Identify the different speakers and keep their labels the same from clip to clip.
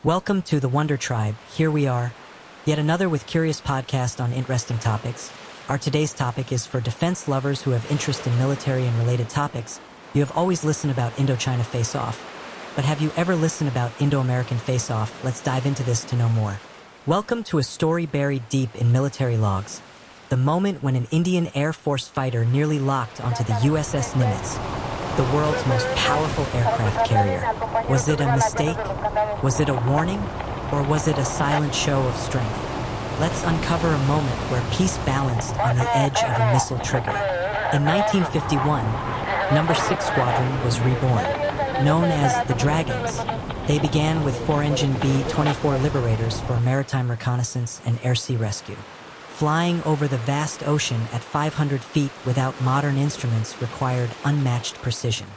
Speaker 1: Welcome to the Wonder Tribe. Here we are, yet another with curious podcast on interesting topics. Our today's topic is for defense lovers who have interest in military and related topics. You have always listened about Indo-China face-off, but have you ever listened about Indo-American face-off? Let's dive into this to know more. Welcome to a story buried deep in military logs. The moment when an Indian Air Force fighter nearly locked onto the USS Nimitz, the world's most powerful aircraft carrier. Was it a mistake? Was it a warning? Or was it a silent show of strength? Let's uncover a moment where peace balanced on the edge of a missile trigger. In 1951, No. 6 Squadron was reborn. Known as the Dragons, they began with 4-engine B-24 Liberators for maritime reconnaissance and air-sea rescue. Flying over the vast ocean at 500 feet without modern instruments required unmatched precision.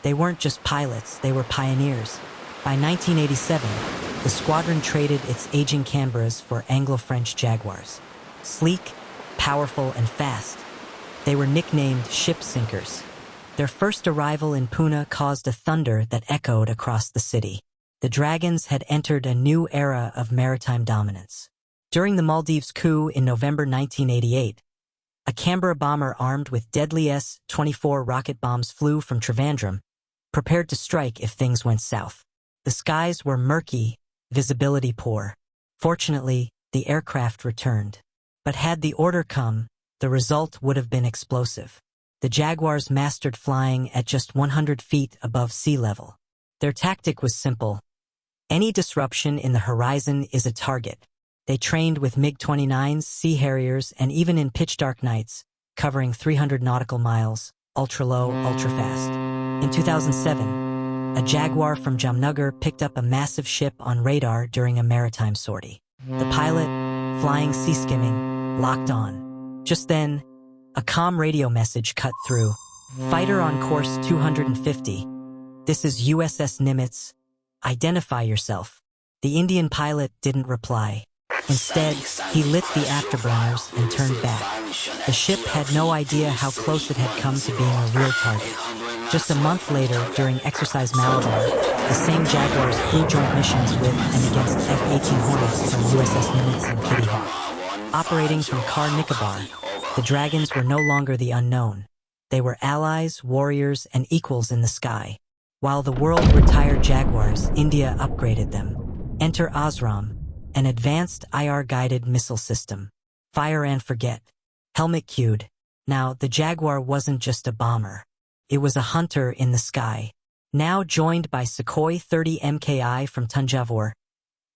Speaker 1: They weren't just pilots, they were pioneers. By 1987, the squadron traded its aging Canberras for Anglo-French Jaguars. Sleek, powerful, and fast, they were nicknamed ship sinkers. Their first arrival in Pune caused a thunder that echoed across the city. The Dragons had entered a new era of maritime dominance. During the Maldives coup in November 1988, a Canberra bomber armed with deadly S-24 rocket bombs flew from Trivandrum, prepared to strike if things went south. The skies were murky, visibility poor. Fortunately, the aircraft returned. But had the order come, the result would have been explosive. The Jaguars mastered flying at just 100 feet above sea level. Their tactic was simple. Any disruption in the horizon is a target. They trained with MiG-29s, Sea Harriers, and even in pitch-dark nights, covering 300 nautical miles, ultra-low, ultra-fast. In 2007, a Jaguar from Jamnagar picked up a massive ship on radar during a maritime sortie. The pilot, flying sea-skimming, locked on. Just then, a comm radio message cut through. Fighter on course 250. This is USS Nimitz. Identify yourself. The Indian pilot didn't reply. Instead, he lit the afterburners and turned back. The ship had no idea how close it had come to being a real target. Just a month later, during Exercise Malabar, the same Jaguars flew joint missions with and against F-18 Hornets from USS Nimitz and Kitty Hawk. Operating from Car Nicobar, the Dragons were no longer the unknown. They were allies, warriors, and equals in the sky. While the world retired Jaguars, India upgraded them. Enter Osram, an advanced IR-guided missile system. Fire and forget. Helmet cued. Now, the Jaguar wasn't just a bomber. It was a hunter in the sky. Now joined by Sukhoi 30 MKI from Tanjavur,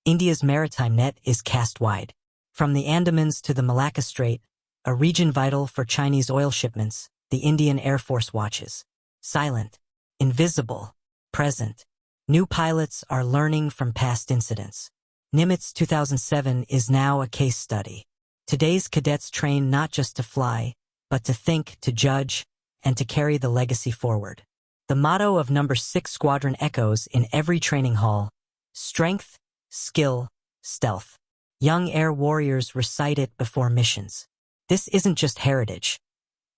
Speaker 1: India's maritime net is cast wide. From the Andamans to the Malacca Strait, a region vital for Chinese oil shipments, the Indian Air Force watches. Silent, invisible, present. New pilots are learning from past incidents. Nimitz 2007 is now a case study. Today's cadets train not just to fly, but to think, to judge, and to carry the legacy forward. The motto of No. 6 Squadron echoes in every training hall: strength, skill, stealth. Young air warriors recite it before missions. This isn't just heritage.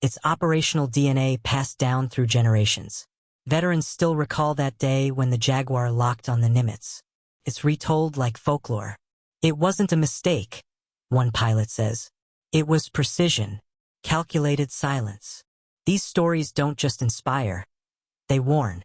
Speaker 1: It's operational DNA passed down through generations. Veterans still recall that day when the Jaguar locked on the Nimitz. It's retold like folklore. It wasn't a mistake, one pilot says. It was precision, calculated silence. These stories don't just inspire, they warn.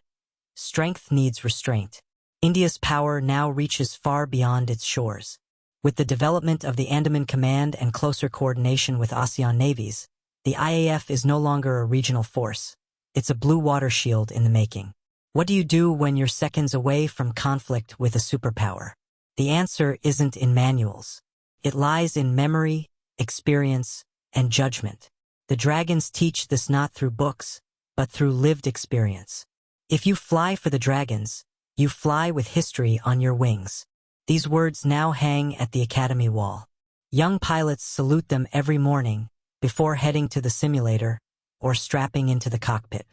Speaker 1: Strength needs restraint. India's power now reaches far beyond its shores. With the development of the Andaman Command and closer coordination with ASEAN navies, the IAF is no longer a regional force. It's a blue water shield in the making. What do you do when you're seconds away from conflict with a superpower? The answer isn't in manuals. It lies in memory, experience, and judgment. The Dragons teach this not through books, but through lived experience. If you fly for the Dragons, you fly with history on your wings. These words now hang at the academy wall. Young pilots salute them every morning before heading to the simulator or strapping into the cockpit.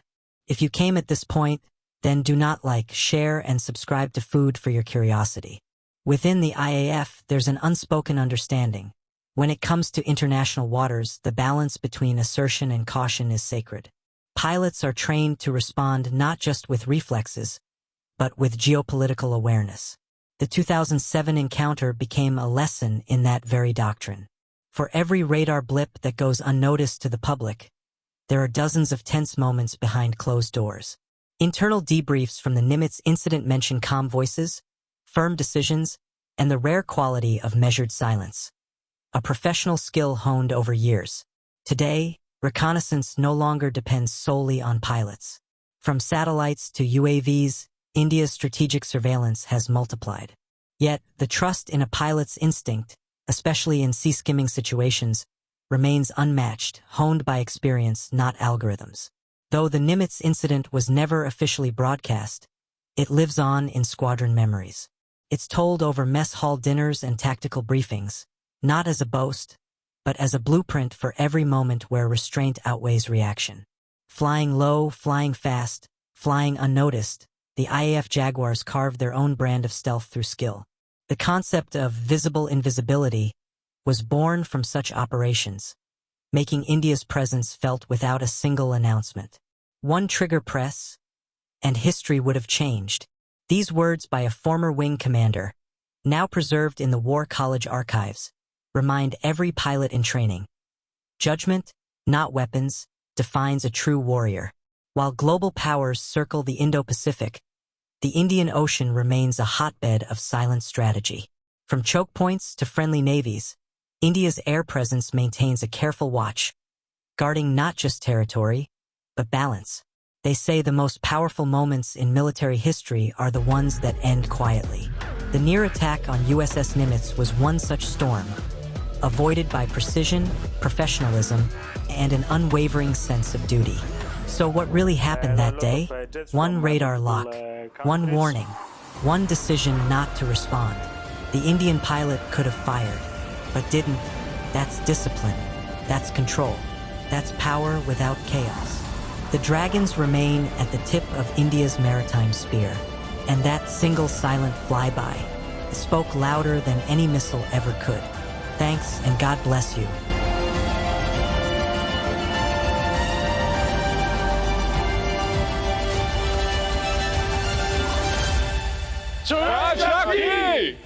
Speaker 1: If you came at this point, then do not like, share, and subscribe to Food for your curiosity. Within the IAF, there's an unspoken understanding. When it comes to international waters, the balance between assertion and caution is sacred. Pilots are trained to respond not just with reflexes, but with geopolitical awareness. The 2007 encounter became a lesson in that very doctrine. For every radar blip that goes unnoticed to the public, there are dozens of tense moments behind closed doors. Internal debriefs from the Nimitz incident mention calm voices, firm decisions, and the rare quality of measured silence. A professional skill honed over years. Today, reconnaissance no longer depends solely on pilots. From satellites to UAVs, India's strategic surveillance has multiplied. Yet, the trust in a pilot's instinct, especially in sea-skimming situations, remains unmatched, honed by experience, not algorithms. Though the Nimitz incident was never officially broadcast, it lives on in squadron memories. It's told over mess hall dinners and tactical briefings, not as a boast, but as a blueprint for every moment where restraint outweighs reaction. Flying low, flying fast, flying unnoticed, the IAF Jaguars carved their own brand of stealth through skill. The concept of visible invisibility was born from such operations, making India's presence felt without a single announcement. One trigger press, and history would have changed. These words by a former wing commander, now preserved in the War College archives, remind every pilot in training. Judgment, not weapons, defines a true warrior. While global powers circle the Indo-Pacific, the Indian Ocean remains a hotbed of silent strategy. From choke points to friendly navies, India's air presence maintains a careful watch, guarding not just territory, but balance. They say the most powerful moments in military history are the ones that end quietly. The near attack on USS Nimitz was one such storm, avoided by precision, professionalism, and an unwavering sense of duty. So what really happened that day? One radar lock, one warning, one decision not to respond. The Indian pilot could have fired, but didn't. That's discipline. That's control. That's power without chaos. The Dragons remain at the tip of India's maritime spear, and that single silent flyby spoke louder than any missile ever could. Thanks, and God bless you.
Speaker 2: Chucky!